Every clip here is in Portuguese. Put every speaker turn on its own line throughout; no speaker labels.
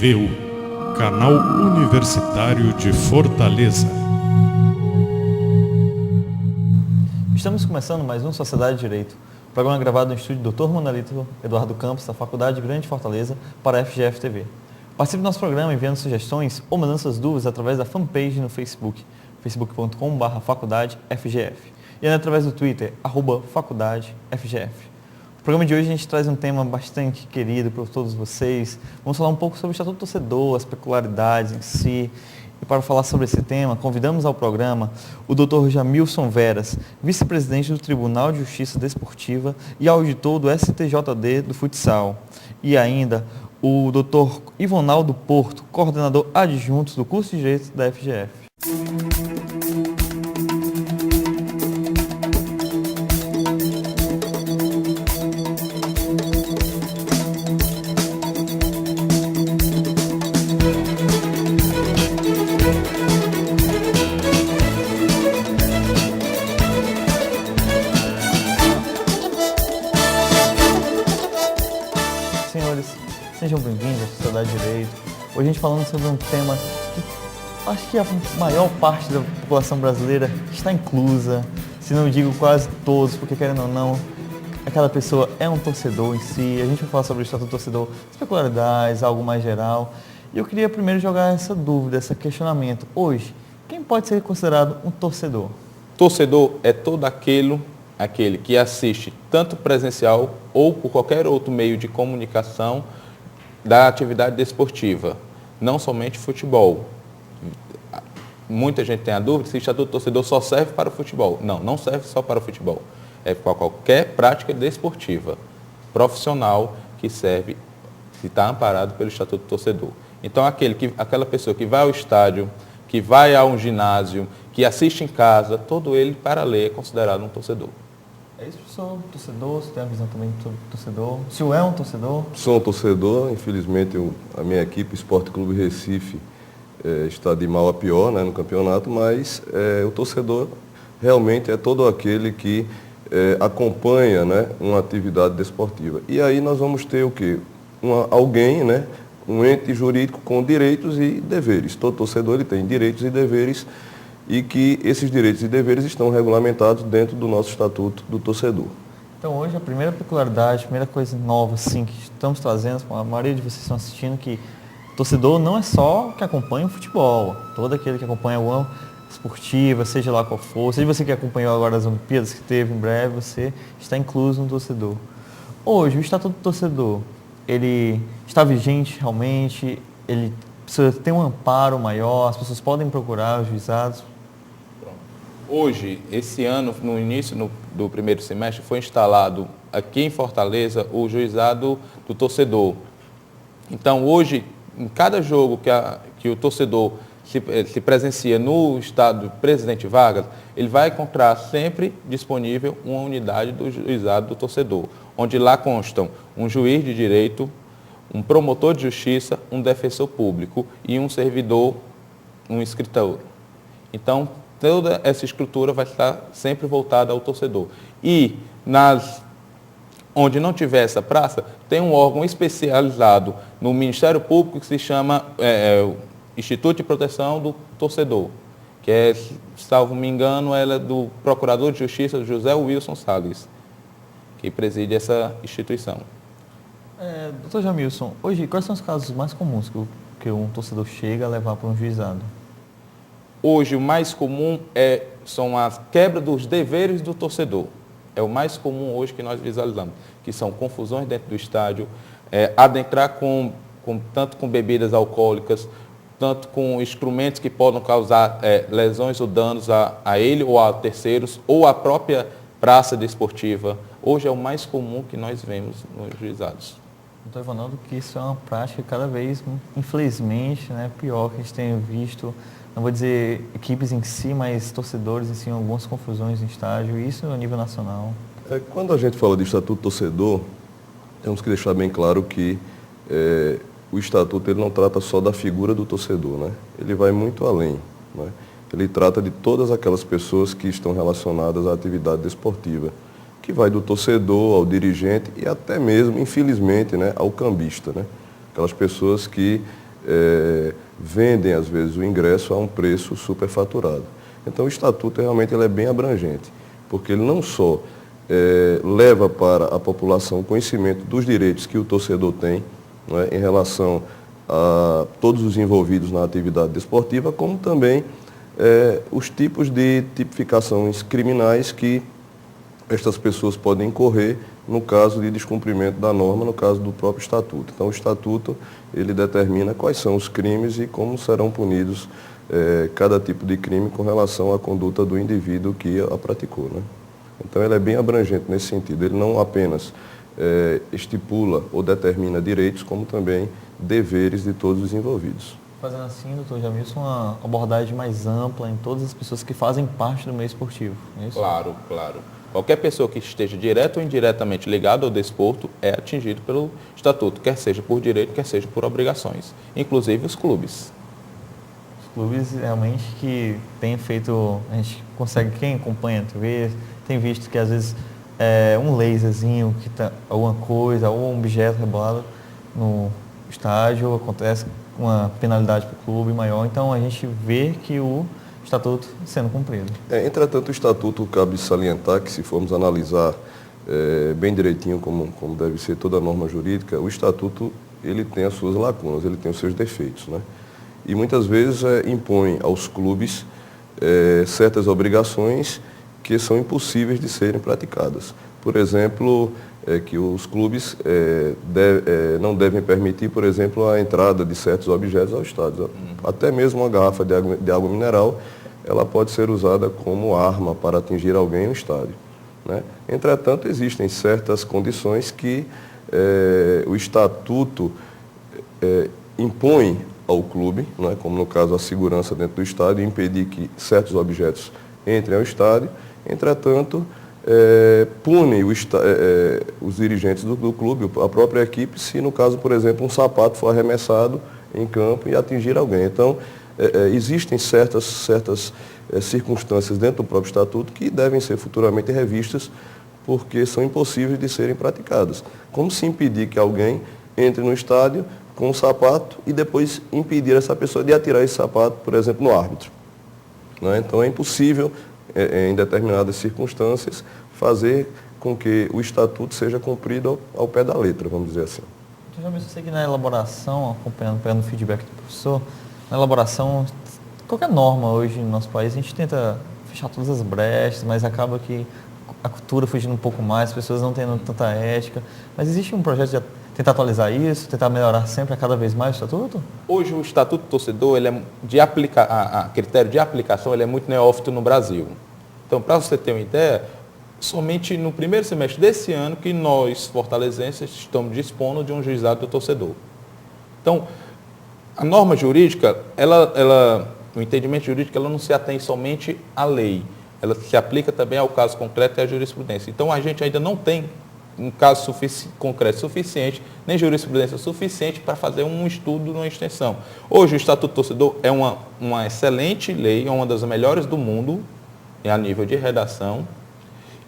FGTV-U, Canal Universitário de Fortaleza.
Estamos começando mais um Sociedade de Direito, programa gravado no estúdio Dr. Monalito Eduardo Campos, da Faculdade Grande Fortaleza, para a FGF-TV. Participe do nosso programa enviando sugestões ou mandando suas dúvidas através da fanpage no Facebook, facebook.com/faculdadefgf, e através do Twitter, @faculdadefgf. No programa de hoje a gente traz um tema bastante querido por todos vocês. Vamos falar um pouco sobre o Estatuto do Torcedor, as peculiaridades em si. E para falar sobre esse tema, convidamos ao programa o Dr. Jamilson Veras, vice-presidente do Tribunal de Justiça Desportiva e auditor do STJD do futsal. E ainda o Dr. Ivonaldo Porto, coordenador adjunto do curso de Direito da FGF. Sejam bem-vindos à Sociedade de Direito. Hoje a gente falando sobre um tema que acho que a maior parte da população brasileira está inclusa, se não digo quase todos, porque querendo ou não, aquela pessoa é um torcedor em si. A gente vai falar sobre o Estatuto do Torcedor, as peculiaridades, algo mais geral. E eu queria primeiro jogar essa dúvida, esse questionamento. Hoje, quem pode ser considerado um torcedor?
Torcedor é todo aquele que assiste tanto presencial ou por qualquer outro meio de comunicação da atividade desportiva, não somente futebol. Muita gente tem a dúvida se o Estatuto do Torcedor só serve para o futebol. Não, não serve só para o futebol. É para qualquer prática desportiva, profissional, que está amparado pelo Estatuto do Torcedor. Então, aquela pessoa que vai ao estádio, que vai a um ginásio, que assiste em casa, todo ele, para a lei, é considerado um torcedor.
É isso, professor? Torcedor, você tem a visão também sobre torcedor? O senhor é um torcedor?
Sou um torcedor, infelizmente a minha equipe, Esporte Clube Recife, está de mal a pior, né, no campeonato, mas o torcedor realmente é todo aquele que acompanha, né, uma atividade desportiva. E aí nós vamos ter o quê? Alguém, né, um ente jurídico com direitos e deveres. Todo torcedor ele tem direitos e deveres, e que esses direitos e deveres estão regulamentados dentro do nosso Estatuto do Torcedor.
Então hoje a primeira peculiaridade, a primeira coisa nova assim, que estamos trazendo, a maioria de vocês estão assistindo, que torcedor não é só que acompanha o futebol, todo aquele que acompanha alguma esportiva, seja lá qual for, seja você que acompanhou agora as Olimpíadas que teve em breve, você está incluso no torcedor. Hoje o Estatuto do Torcedor, ele está vigente realmente, ele precisa ter um amparo maior, as pessoas podem procurar os juizados.
Hoje, esse ano, no início do primeiro semestre, foi instalado aqui em Fortaleza o juizado do torcedor. Então, hoje, em cada jogo que o torcedor se presencia no estado do Presidente Vargas, ele vai encontrar sempre disponível uma unidade do juizado do torcedor, onde lá constam um juiz de direito, um promotor de justiça, um defensor público e um servidor, um escritor. Então, toda essa estrutura vai estar sempre voltada ao torcedor. E onde não tiver essa praça, tem um órgão especializado no Ministério Público que se chama Instituto de Proteção do Torcedor, que é, salvo me engano, ela é do Procurador de Justiça José Wilson Salles, que preside essa instituição.
Doutor Jamilson, hoje quais são os casos mais comuns que um torcedor chega a levar para um juizado?
Hoje, o mais comum são as quebras dos deveres do torcedor. É o mais comum hoje que nós visualizamos, que são confusões dentro do estádio, adentrar tanto com bebidas alcoólicas, tanto com instrumentos que podem causar lesões ou danos a ele ou a terceiros, ou à própria praça desportiva. Hoje é o mais comum que nós vemos nos juizados.
Doutor Ivonaldo, que isso é uma prática cada vez, infelizmente, né, pior que a gente tem visto. Não vou dizer equipes em si, mas torcedores em si, algumas confusões em estádio, e isso a nível nacional.
Quando a gente fala de Estatuto Torcedor, temos que deixar bem claro que o Estatuto ele não trata só da figura do torcedor, né? Ele vai muito além, né? Ele trata de todas aquelas pessoas que estão relacionadas à atividade desportiva, que vai do torcedor ao dirigente e até mesmo, infelizmente, né, ao cambista, né? Aquelas pessoas que vendem, às vezes, o ingresso a um preço superfaturado. Então, o Estatuto realmente ele é bem abrangente, porque ele não só leva para a população o conhecimento dos direitos que o torcedor tem, né, em relação a todos os envolvidos na atividade desportiva, como também os tipos de tipificações criminais que estas pessoas podem incorrer no caso de descumprimento da norma, no caso do próprio Estatuto. Então, o Estatuto ele determina quais são os crimes e como serão punidos cada tipo de crime com relação à conduta do indivíduo que a praticou, né? Então, ele é bem abrangente nesse sentido. Ele não apenas estipula ou determina direitos, como também deveres de todos os envolvidos.
Fazendo assim, doutor Jamilson, uma abordagem mais ampla em todas as pessoas que fazem parte do meio esportivo, não é isso?
Claro, claro. Qualquer pessoa que esteja direto ou indiretamente ligada ao desporto é atingido pelo Estatuto, quer seja por direito, quer seja por obrigações, inclusive os clubes.
Os clubes realmente que têm feito, a gente consegue, quem acompanha a TV, tem visto que às vezes um laserzinho, que tá, alguma coisa, ou um objeto rebolado no estádio, acontece uma penalidade para o clube maior, então a gente vê que o Estatuto sendo cumprido.
Entretanto, o Estatuto cabe salientar que, se formos analisar bem direitinho como deve ser toda a norma jurídica, o Estatuto ele tem as suas lacunas, ele tem os seus defeitos, né? E muitas vezes impõe aos clubes certas obrigações que são impossíveis de serem praticadas. Por exemplo, que os clubes não devem permitir, por exemplo, a entrada de certos objetos ao estádio. Até mesmo uma garrafa de água mineral, ela pode ser usada como arma para atingir alguém no estádio, né? Entretanto, existem certas condições que o Estatuto impõe ao clube, né, como no caso a segurança dentro do estádio, impedir que certos objetos entrem ao estádio. Entretanto, pune os dirigentes do clube, a própria equipe, se no caso, por exemplo, um sapato for arremessado em campo e atingir alguém. Então, existem certas circunstâncias dentro do próprio Estatuto que devem ser futuramente revistas, porque são impossíveis de serem praticadas. Como se impedir que alguém entre no estádio com um sapato e depois impedir essa pessoa de atirar esse sapato, por exemplo, no árbitro, né? Então, é impossível, em determinadas circunstâncias, fazer com que o Estatuto seja cumprido ao pé da letra, vamos dizer assim.
Eu já sei que na elaboração, pegando o feedback do professor, na elaboração, qualquer norma hoje no nosso país, a gente tenta fechar todas as brechas, mas acaba que a cultura fugindo um pouco mais, as pessoas não tendo tanta ética. Mas existe um projeto de tentar atualizar isso, tentar melhorar sempre a cada vez mais o Estatuto?
Hoje o Estatuto do Torcedor, ele a critério de aplicação, ele é muito neófito no Brasil. Então, para você ter uma ideia, somente no primeiro semestre desse ano que nós, fortalezenses, estamos dispondo de um juizado do torcedor. Então, a norma jurídica, o entendimento jurídico, ela não se atém somente à lei, ela se aplica também ao caso concreto e à jurisprudência. Então, a gente ainda não tem um caso concreto suficiente, nem jurisprudência suficiente para fazer um estudo numa extensão. Hoje, o Estatuto do Torcedor é uma excelente lei, é uma das melhores do mundo, a nível de redação,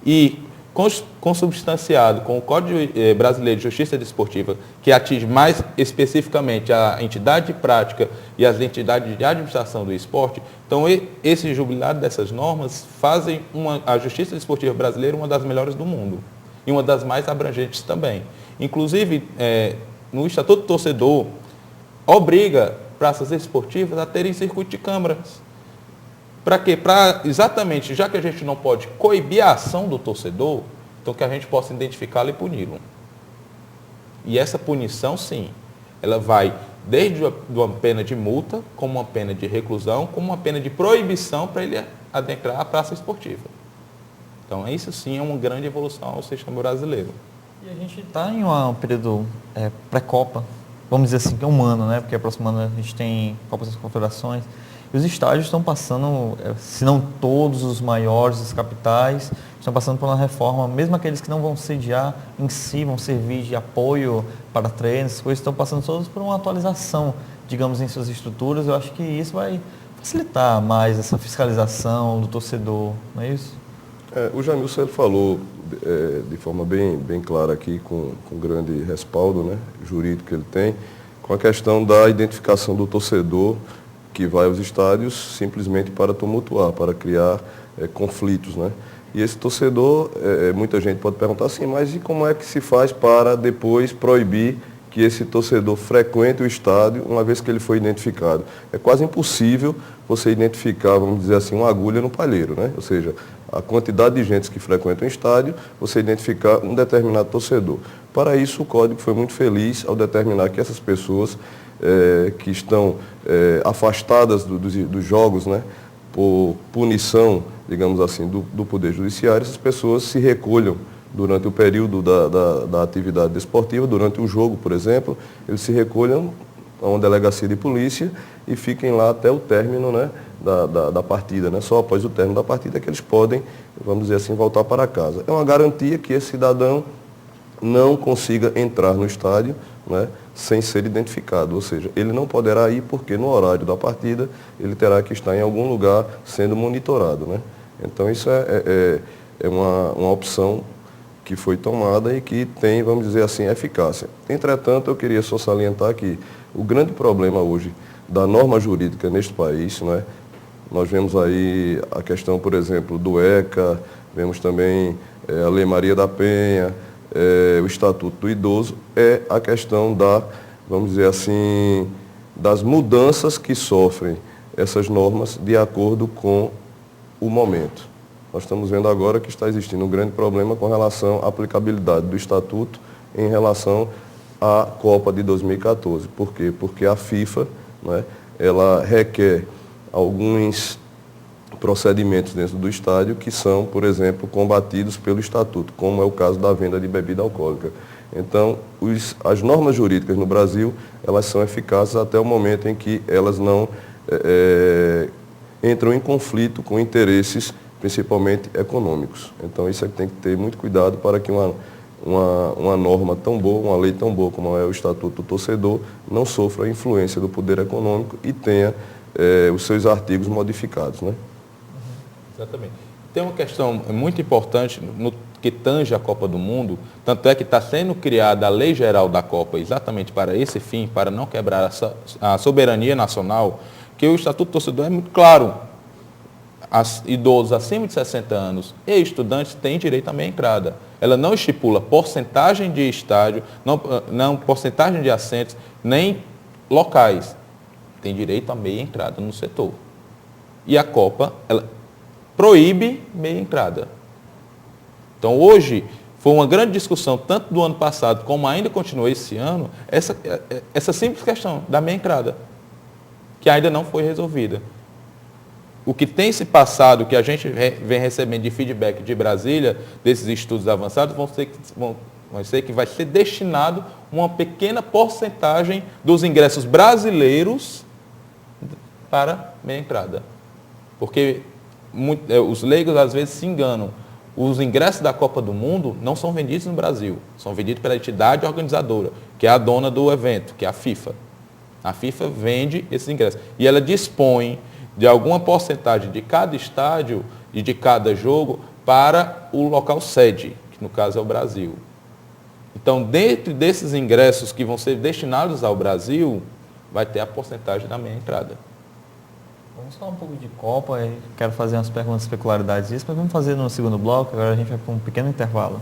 e consubstanciado com o Código Brasileiro de Justiça Desportiva, que atinge mais especificamente a entidade de prática e as entidades de administração do esporte. Então, esse jubilado dessas normas fazem a Justiça Desportiva brasileira uma das melhores do mundo e uma das mais abrangentes também. Inclusive, no Estatuto do Torcedor, obriga praças esportivas a terem circuito de câmaras. Para quê? Para exatamente, já que a gente não pode coibir a ação do torcedor, então que a gente possa identificá-lo e puni-lo. E essa punição, sim, ela vai desde uma pena de multa, como uma pena de reclusão, como uma pena de proibição para ele adentrar a praça esportiva. Então, isso sim é uma grande evolução ao sistema brasileiro.
E a gente está em um período pré-Copa, vamos dizer assim, que é um ano, né? Porque a próxima ano a gente tem Copa das Confederações. E os estádios estão passando, se não todos os maiores das capitais, estão passando por uma reforma, mesmo aqueles que não vão sediar em si, vão servir de apoio para treinos, coisas estão passando todos por uma atualização, digamos, em suas estruturas. Eu acho que isso vai facilitar mais essa fiscalização do torcedor, não é isso?
O Jamilson falou de forma bem clara aqui, com grande respaldo, né, jurídico que ele tem, com a questão da identificação do torcedor que vai aos estádios simplesmente para tumultuar, para criar conflitos, né? E esse torcedor, muita gente pode perguntar assim, mas e como é que se faz para depois proibir que esse torcedor frequente o estádio uma vez que ele foi identificado? É quase impossível você identificar, vamos dizer assim, uma agulha no palheiro, né? Ou seja, a quantidade de gente que frequenta o estádio, você identificar um determinado torcedor. Para isso, o Código foi muito feliz ao determinar que essas pessoas que estão afastadas dos jogos, né, por punição, digamos assim, do Poder Judiciário, essas pessoas se recolham durante o período da atividade desportiva, durante o jogo, por exemplo, eles se recolham a uma delegacia de polícia e fiquem lá até o término, né, da partida, né? Só após o término da partida é que eles podem, vamos dizer assim, voltar para casa. É uma garantia que esse cidadão não consiga entrar no estádio, né, sem ser identificado, ou seja, ele não poderá ir porque no horário da partida ele terá que estar em algum lugar sendo monitorado, né? Então isso é uma opção que foi tomada e que tem, vamos dizer assim, eficácia. Entretanto, eu queria só salientar que o grande problema hoje da norma jurídica neste país, né, nós vemos aí a questão, por exemplo, do ECA, vemos também a Lei Maria da Penha, o Estatuto do Idoso, é a questão vamos dizer assim, das mudanças que sofrem essas normas de acordo com o momento. Nós estamos vendo agora que está existindo um grande problema com relação à aplicabilidade do Estatuto em relação à Copa de 2014. Por quê? Porque a FIFA, né, ela requer alguns procedimentos dentro do estádio que são, por exemplo, combatidos pelo Estatuto, como é o caso da venda de bebida alcoólica. Então, as normas jurídicas no Brasil, elas são eficazes até o momento em que elas não entram em conflito com interesses, principalmente econômicos. Então, isso é que tem que ter muito cuidado para que uma norma tão boa, uma lei tão boa como é o Estatuto do Torcedor, não sofra a influência do poder econômico e tenha os seus artigos modificados, né?
Exatamente. Tem uma questão muito importante no que tange a Copa do Mundo, tanto é que está sendo criada a Lei Geral da Copa exatamente para esse fim, para não quebrar a soberania nacional, que o Estatuto do Torcedor é muito claro. Idosos acima de 60 anos e estudantes têm direito à meia entrada. Ela não estipula porcentagem de estádio, não porcentagem de assentos, nem locais. Tem direito à meia entrada no setor. E a Copa, ela proíbe meia entrada. Então, hoje, foi uma grande discussão, tanto do ano passado como ainda continua esse ano, essa simples questão da meia entrada, que ainda não foi resolvida. O que tem se passado, que a gente vem recebendo de feedback de Brasília, desses estudos avançados, vai ser que vai ser destinado uma pequena porcentagem dos ingressos brasileiros para meia entrada. Porque os leigos às vezes se enganam. Os ingressos da Copa do Mundo não são vendidos no Brasil, são vendidos pela entidade organizadora, que é a dona do evento, que é a FIFA. A FIFA vende esses ingressos. E ela dispõe de alguma porcentagem de cada estádio e de cada jogo para o local sede, que no caso é o Brasil. Então, dentro desses ingressos que vão ser destinados ao Brasil, vai ter a porcentagem da meia entrada.
Vamos falar um pouco de Copa, quero fazer umas perguntas peculiaridades disso, mas vamos fazer no segundo bloco, agora a gente vai para um pequeno intervalo.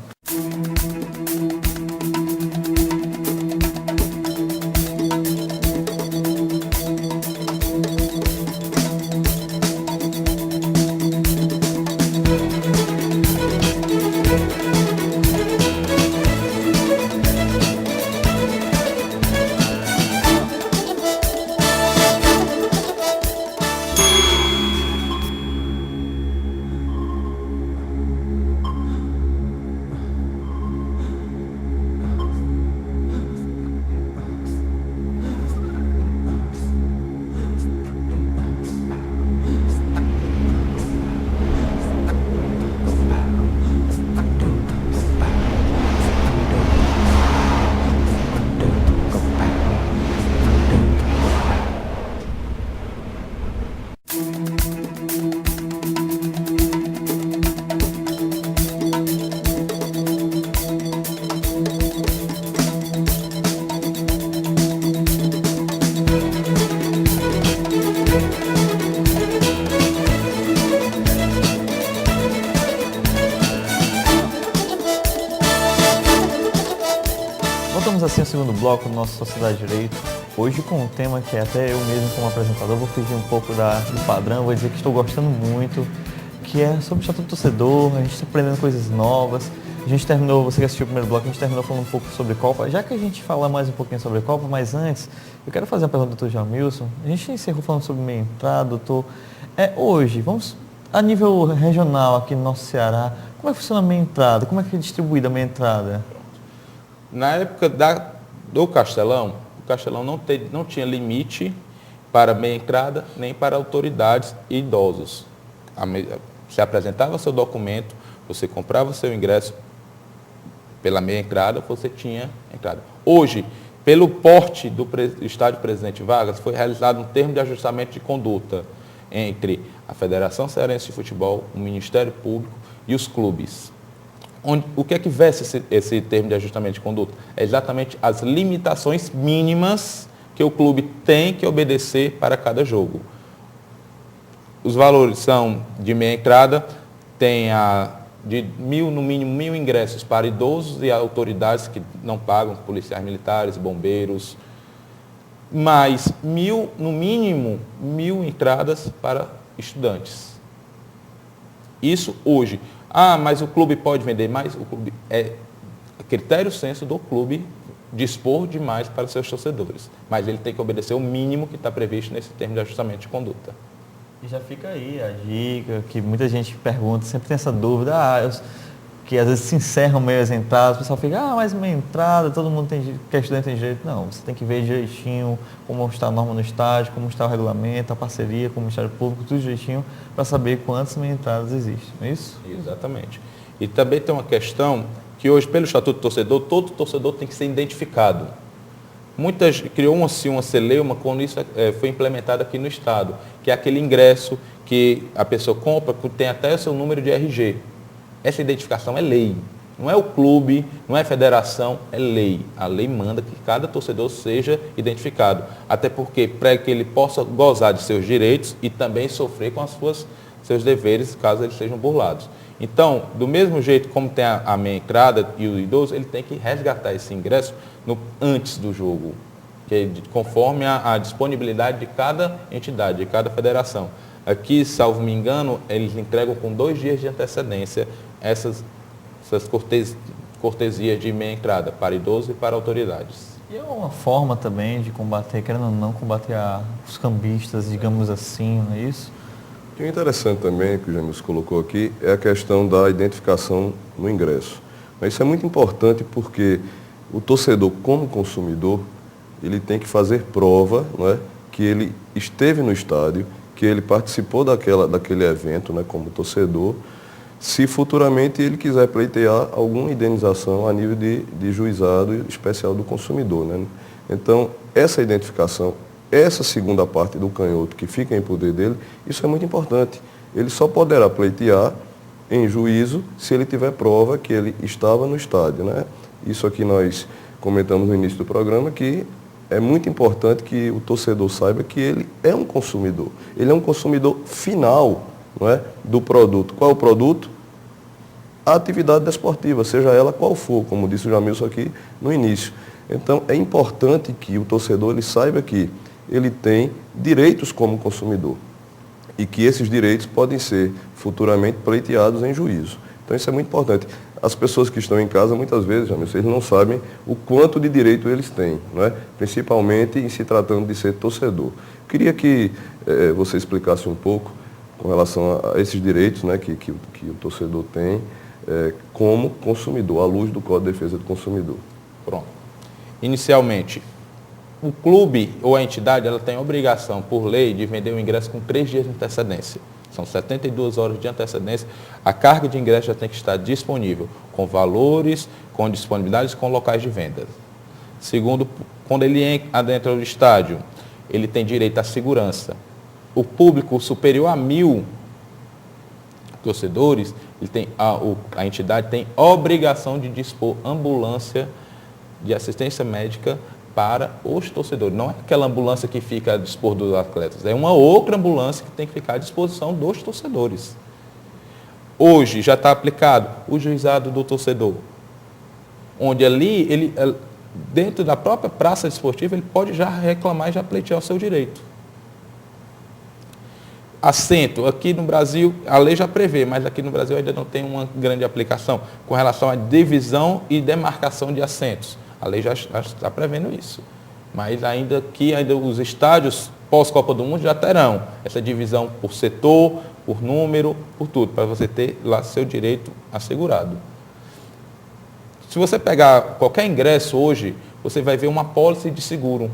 Iniciamos assim o segundo bloco do nosso Sociedade de Direito, hoje com um tema que até eu mesmo como apresentador vou fugir um pouco do padrão, vou dizer que estou gostando muito, que é sobre o Estatuto do Torcedor, a gente está aprendendo coisas novas. A gente terminou, você que assistiu o primeiro bloco, a gente terminou falando um pouco sobre Copa, já que a gente fala mais um pouquinho sobre Copa, mas antes, eu quero fazer uma pergunta do Dr. Jamilson. A gente encerrou falando sobre meia entrada, doutor. Hoje, vamos, a nível regional aqui no nosso Ceará, como é que funciona a meia entrada? Como é que é distribuída a meia entrada?
Na época do Castelão, o Castelão não tinha limite para meia entrada nem para autoridades e idosos. Você apresentava seu documento, você comprava seu ingresso pela meia entrada, você tinha entrada. Hoje, pelo porte do estádio Presidente Vargas, foi realizado um termo de ajustamento de conduta entre a Federação Cearense de Futebol, o Ministério Público e os clubes. O que é que veste esse termo de ajustamento de conduta? É exatamente as limitações mínimas que o clube tem que obedecer para cada jogo. Os valores são de meia entrada, tem no mínimo 1.000 ingressos para idosos e autoridades que não pagam, policiais militares, bombeiros, mais no mínimo 1.000 entradas para estudantes. Isso hoje. Mas o clube pode vender mais? O clube é critério senso do clube dispor de mais para seus torcedores, mas ele tem que obedecer o mínimo que está previsto nesse termo de ajustamento de conduta.
E já fica aí a dica, que muita gente pergunta, sempre tem essa dúvida, que às vezes se encerram meio as entradas, o pessoal fica, mas meia entrada, todo mundo que é estudante tem direito. Não, você tem que ver direitinho como está a norma no estádio, como está o regulamento, a parceria com o Ministério Público, tudo direitinho, para saber quantas meia entradas existem, não é isso?
Exatamente. E também tem uma questão que hoje, pelo Estatuto do Torcedor, todo torcedor tem que ser identificado. Criou uma celeuma quando isso foi implementado aqui no Estado, que é aquele ingresso que a pessoa compra, que tem até o seu número de RG. Essa identificação é lei. Não é o clube, não é a federação, é lei. A lei manda que cada torcedor seja identificado. Até porque, para que ele possa gozar de seus direitos e também sofrer com seus deveres, caso eles sejam burlados. Então, do mesmo jeito como tem a meia entrada e o idoso, ele tem que resgatar esse ingresso antes do jogo, conforme a disponibilidade de cada entidade, de cada federação. Aqui, salvo me engano, eles entregam com 2 dias de antecedência essas cortesias de meia entrada para idosos e para autoridades.
E é uma forma também de combater, querendo ou não, combater os cambistas, digamos assim, não é isso?
O interessante também, que o James colocou aqui, é a questão da identificação no ingresso. Mas isso é muito importante porque o torcedor, como consumidor, ele tem que fazer prova, não é, que ele esteve no estádio, que ele participou daquele evento, né, como torcedor, se futuramente ele quiser pleitear alguma indenização a nível de juizado especial do consumidor, né? Então, essa identificação, essa segunda parte do canhoto que fica em poder dele, isso é muito importante. Ele só poderá pleitear em juízo se ele tiver prova que ele estava no estádio, né? Isso aqui nós comentamos no início do programa, que é muito importante que o torcedor saiba que ele é um consumidor. Ele é um consumidor final, não é, do produto. Qual é o produto? A atividade desportiva, seja ela qual for, como disse o Jamilson aqui no início. Então, é importante que o torcedor ele saiba que ele tem direitos como consumidor e que esses direitos podem ser futuramente pleiteados em juízo. Então, isso é muito importante. As pessoas que estão em casa, muitas vezes, Jamilson, eles não sabem o quanto de direito eles têm, não é? Principalmente em se tratando de ser torcedor. Queria que você explicasse um pouco com relação a esses direitos, né, que o torcedor tem como consumidor, à luz do Código de Defesa do Consumidor.
Pronto. Inicialmente, o clube ou a entidade ela tem a obrigação, por lei, de vender o ingresso com 3 dias de antecedência. São 72 horas de antecedência. A carga de ingresso já tem que estar disponível, com valores, com disponibilidades, com locais de venda. Segundo, quando ele adentra o estádio, ele tem direito à segurança. O público superior a 1.000 torcedores, a entidade tem obrigação de dispor ambulância de assistência médica para os torcedores. Não é aquela ambulância que fica a dispor dos atletas, é uma outra ambulância que tem que ficar à disposição dos torcedores. Hoje já está aplicado o juizado do torcedor, onde ali dentro da própria praça desportiva, ele pode já reclamar e já pleitear o seu direito. Assento, aqui no Brasil, a lei já prevê, mas aqui no Brasil ainda não tem uma grande aplicação com relação à divisão e demarcação de assentos. A lei já está prevendo isso. Mas ainda aqui, os estádios pós-Copa do Mundo já terão essa divisão por setor, por número, por tudo, para você ter lá seu direito assegurado. Se você pegar qualquer ingresso hoje, você vai ver uma apólice de seguro.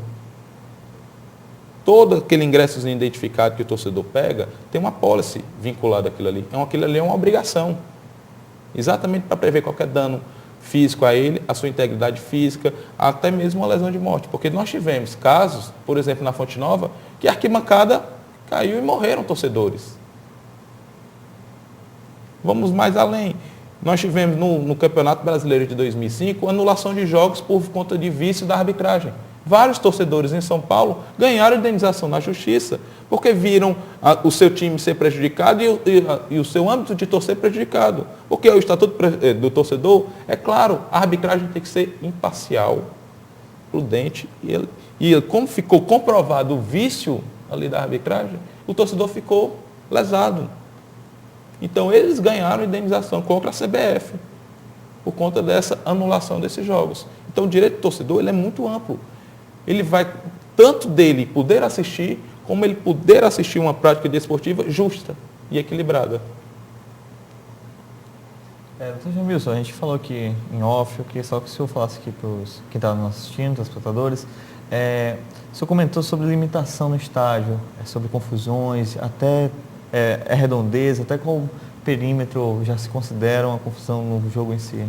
Todo aquele ingresso identificado que o torcedor pega, tem uma apólice vinculada àquilo ali. Aquilo ali é uma obrigação. Exatamente para prever qualquer dano físico a ele, a sua integridade física, até mesmo uma lesão de morte. Porque nós tivemos casos, por exemplo, na Fonte Nova, que a arquibancada caiu e morreram torcedores. Vamos mais além. Nós tivemos no Campeonato Brasileiro de 2005 anulação de jogos por conta de vício da arbitragem. Vários torcedores em São Paulo ganharam indenização na justiça, porque viram o seu time ser prejudicado e o seu âmbito de torcer prejudicado. Porque o Estatuto do Torcedor, é claro, a arbitragem tem que ser imparcial, prudente, e como ficou comprovado o vício ali da arbitragem, o torcedor ficou lesado. Então eles ganharam indenização contra a CBF, por conta dessa anulação desses jogos. Então o direito do torcedor ele é muito amplo. Ele vai tanto dele poder assistir, como ele poder assistir uma prática desportiva justa e equilibrada.
Doutor Jamilson, a gente falou aqui em off, só que o senhor falasse aqui para quem está nos assistindo, para os espectadores, o senhor comentou sobre limitação no estádio, sobre confusões, até redondeza, até qual perímetro já se considera uma confusão no jogo em si.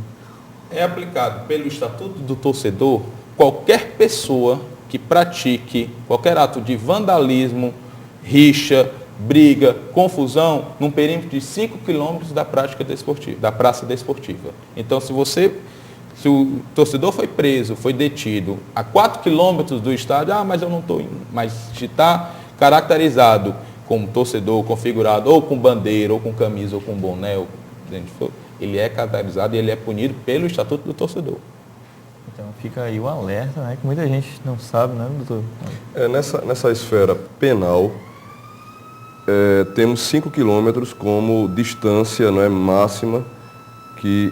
É aplicado pelo Estatuto do Torcedor qualquer pessoa que pratique qualquer ato de vandalismo, rixa, briga, confusão, num perímetro de 5 quilômetros da prática desportiva, da praça desportiva. Então, se o torcedor foi preso, foi detido a 4 quilômetros do estádio, mas eu não estou indo. Mas se está caracterizado como torcedor configurado, ou com bandeira, ou com camisa, ou com boné, ele é caracterizado e ele é punido pelo Estatuto do Torcedor.
Então fica aí o alerta, né, que muita gente não sabe, né, doutor?
Nessa esfera penal, temos 5 quilômetros como distância, não é, máxima que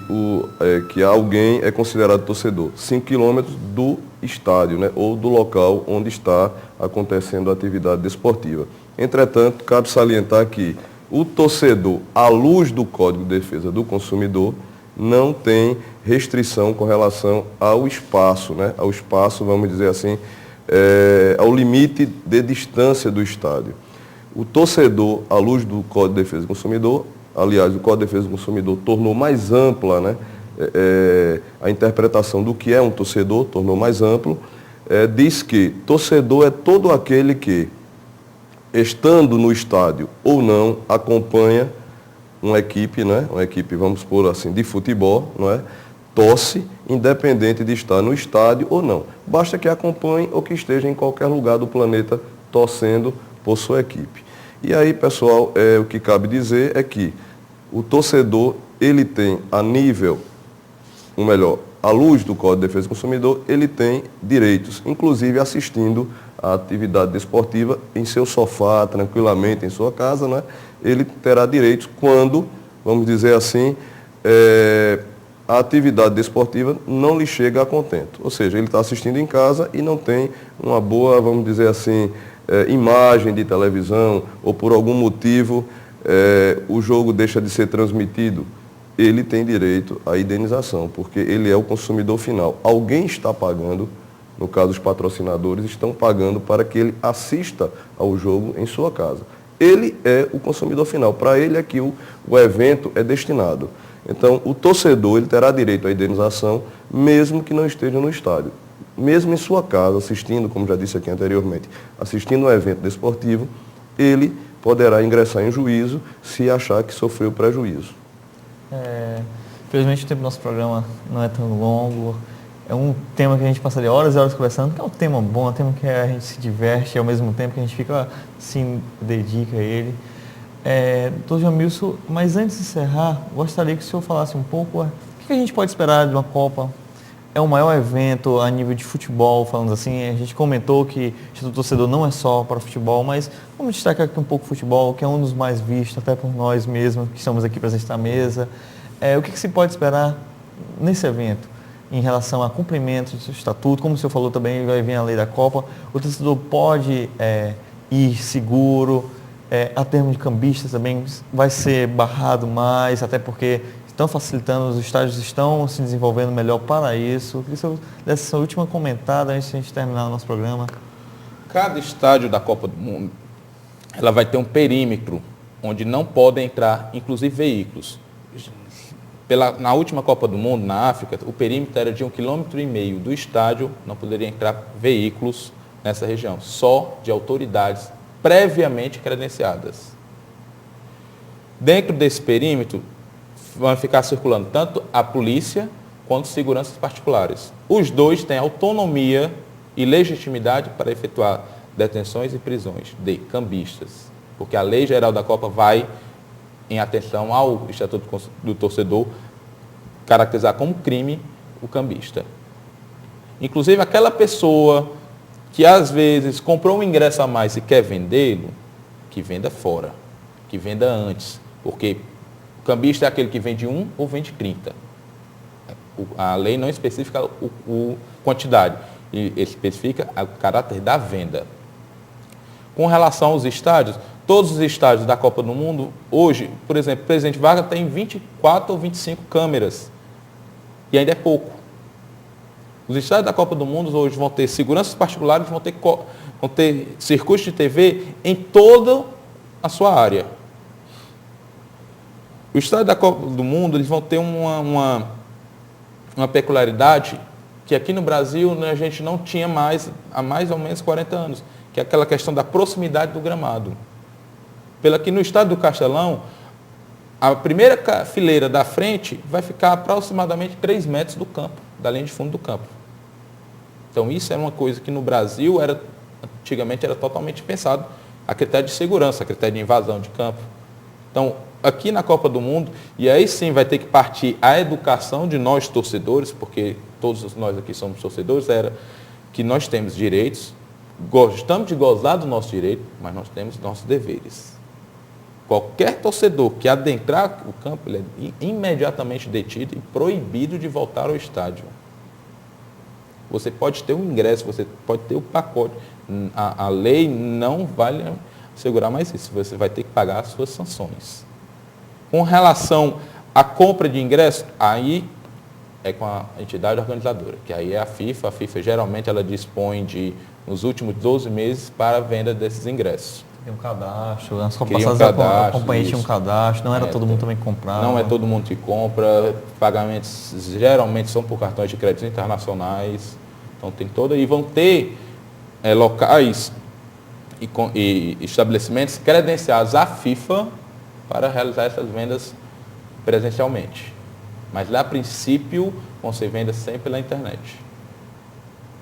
alguém é considerado torcedor. 5 quilômetros do estádio, né, ou do local onde está acontecendo a atividade desportiva. Entretanto, cabe salientar que o torcedor, à luz do Código de Defesa do Consumidor, não tem restrição com relação ao espaço, né? Ao espaço, vamos dizer assim, ao limite de distância do estádio. O torcedor, à luz do Código de Defesa do Consumidor, aliás, o Código de Defesa do Consumidor tornou mais ampla, né, a interpretação do que é um torcedor, tornou mais amplo, diz que torcedor é todo aquele que, estando no estádio ou não, acompanha uma equipe, né? Uma equipe, vamos pôr assim, de futebol, não é? Torce, independente de estar no estádio ou não. Basta que acompanhe ou que esteja em qualquer lugar do planeta torcendo por sua equipe. E aí, pessoal, o que cabe dizer é que o torcedor, ele tem a nível, ou melhor, à luz do Código de Defesa do Consumidor, ele tem direitos, inclusive assistindo a atividade desportiva em seu sofá, tranquilamente, em sua casa, né? Ele terá direitos quando, vamos dizer assim, a atividade desportiva não lhe chega a contento. Ou seja, ele está assistindo em casa e não tem uma boa, vamos dizer assim, imagem de televisão, ou por algum motivo o jogo deixa de ser transmitido. Ele tem direito à indenização, porque ele é o consumidor final. Alguém está pagando, no caso os patrocinadores, estão pagando para que ele assista ao jogo em sua casa. Ele é o consumidor final, para ele é que o evento é destinado. Então, o torcedor ele terá direito à indenização, mesmo que não esteja no estádio. Mesmo em sua casa, assistindo, como já disse aqui anteriormente, assistindo um evento desportivo, ele poderá ingressar em juízo se achar que sofreu prejuízo.
Infelizmente o tempo do nosso programa não é tão longo. É um tema que a gente passaria horas e horas conversando, que é um tema bom, é um tema que a gente se diverte e ao mesmo tempo que a gente fica, se dedica a ele. Doutor Jamilson, mas antes de encerrar, gostaria que o senhor falasse um pouco o que a gente pode esperar de uma Copa é o maior evento a nível de futebol, falando assim. A gente comentou que o Instituto Torcedor não é só para o futebol, mas vamos destacar aqui um pouco o futebol, que é um dos mais vistos, até por nós mesmos, que estamos aqui presentes na mesa. O que se pode esperar nesse evento, em relação a cumprimento do estatuto? Como o senhor falou também, vai vir a lei da Copa, o torcedor pode ir seguro, a termos de cambistas também vai ser barrado mais, até porque estão facilitando, os estádios estão se desenvolvendo melhor para isso. Eu queria que o senhor desse essa última comentada antes de a gente terminar o nosso programa.
Cada estádio da Copa do Mundo, ela vai ter um perímetro onde não podem entrar, inclusive, veículos. Na última Copa do Mundo, na África, o perímetro era de 1,5 km do estádio, não poderia entrar veículos nessa região, só de autoridades previamente credenciadas. Dentro desse perímetro, vão ficar circulando tanto a polícia quanto seguranças particulares. Os dois têm autonomia e legitimidade para efetuar detenções e prisões de cambistas, porque a Lei Geral da Copa vai em atenção ao Estatuto do Torcedor, caracterizar como crime o cambista. Inclusive, aquela pessoa que às vezes comprou um ingresso a mais e quer vendê-lo, que venda fora, que venda antes, porque o cambista é aquele que vende 1 ou vende 30. A lei não especifica a quantidade, e especifica o caráter da venda. Com relação aos estádios, todos os estádios da Copa do Mundo, hoje, por exemplo, o Presidente Vargas tem 24 ou 25 câmeras. E ainda é pouco. Os estádios da Copa do Mundo hoje vão ter seguranças particulares, vão ter circuitos de TV em toda a sua área. O estádio da Copa do Mundo, eles vão ter uma peculiaridade que aqui no Brasil, né, a gente não tinha mais há mais ou menos 40 anos, que é aquela questão da proximidade do gramado. Aqui no estádio do Castelão, a primeira fileira da frente vai ficar aproximadamente 3 metros do campo, da linha de fundo do campo. Então isso era uma coisa que no Brasil, antigamente era totalmente pensado a critério de segurança, a critério de invasão de campo. Então, aqui na Copa do Mundo, e aí sim vai ter que partir a educação de nós torcedores, porque todos nós aqui somos torcedores, era que nós temos direitos, gostamos de gozar do nosso direito, mas nós temos nossos deveres. Qualquer torcedor que adentrar o campo, ele é imediatamente detido e proibido de voltar ao estádio. Você pode ter um ingresso, você pode ter o pacote. A lei não vai segurar mais isso. Você vai ter que pagar as suas sanções. Com relação à compra de ingresso, aí é com a entidade organizadora, que aí é a FIFA. A FIFA geralmente ela dispõe nos últimos 12 meses para a venda desses ingressos.
Tem um cadastro, nas Copas
passadas
acompanhei tinha um cadastro, não era todo mundo também que comprava.
Não é todo mundo que compra, pagamentos geralmente são por cartões de crédito internacionais, então tem toda, e vão ter locais e estabelecimentos credenciados à FIFA para realizar essas vendas presencialmente. Mas lá, a princípio, vão ser vendas sempre pela internet.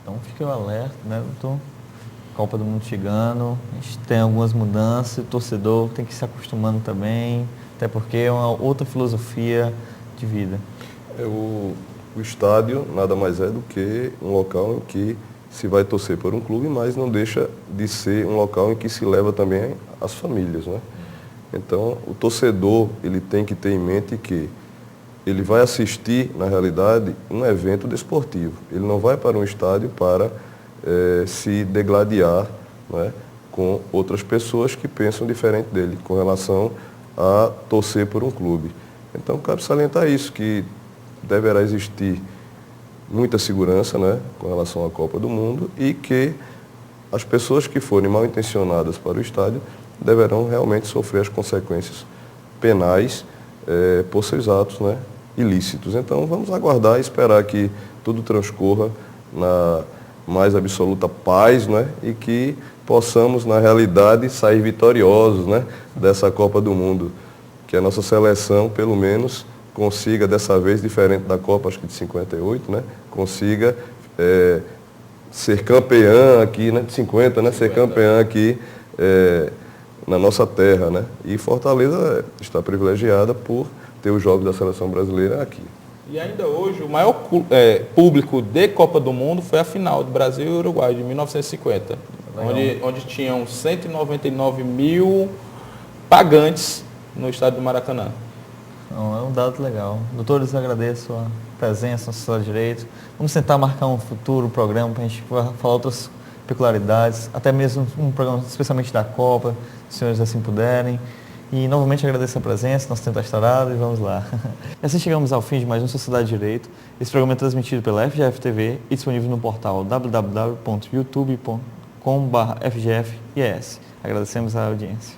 Então fique o alerta, né, doutor? Copa do Mundo chegando, a gente tem algumas mudanças, o torcedor tem que ir se acostumando também, até porque é uma outra filosofia de vida.
O estádio nada mais é do que um local em que se vai torcer por um clube, mas não deixa de ser um local em que se leva também as famílias, né? Então, o torcedor, ele tem que ter em mente que ele vai assistir, na realidade, um evento desportivo. Ele não vai para um estádio para se degladiar, né, com outras pessoas que pensam diferente dele com relação a torcer por um clube. Então, cabe salientar isso, que deverá existir muita segurança, né, com relação à Copa do Mundo e que as pessoas que forem mal intencionadas para o estádio deverão realmente sofrer as consequências penais por seus atos, né, ilícitos. Então, vamos aguardar e esperar que tudo transcorra na mais absoluta paz, né, e que possamos, na realidade, sair vitoriosos, né, dessa Copa do Mundo. Que a nossa seleção, pelo menos, consiga, dessa vez, diferente da Copa, acho que de 58, né, consiga ser campeã aqui, né, de 50, né, ser campeã aqui na nossa terra, né. E Fortaleza está privilegiada por ter os jogos da seleção brasileira aqui.
E ainda hoje, o maior público de Copa do Mundo foi a final do Brasil e Uruguai, de 1950, onde tinham 199 mil pagantes no estádio do Maracanã.
Não, é um dado legal. Doutores, agradeço a presença no Sociedade de Direito. Vamos tentar marcar um futuro programa para a gente falar outras peculiaridades, até mesmo um programa especialmente da Copa, se os senhores assim puderem. E novamente agradeço a presença, nosso tempo está estourado e vamos lá. E assim chegamos ao fim de mais um Sociedade de Direito. Esse programa é transmitido pela FGF TV e disponível no portal www.youtube.com/FGFIES. Agradecemos a audiência.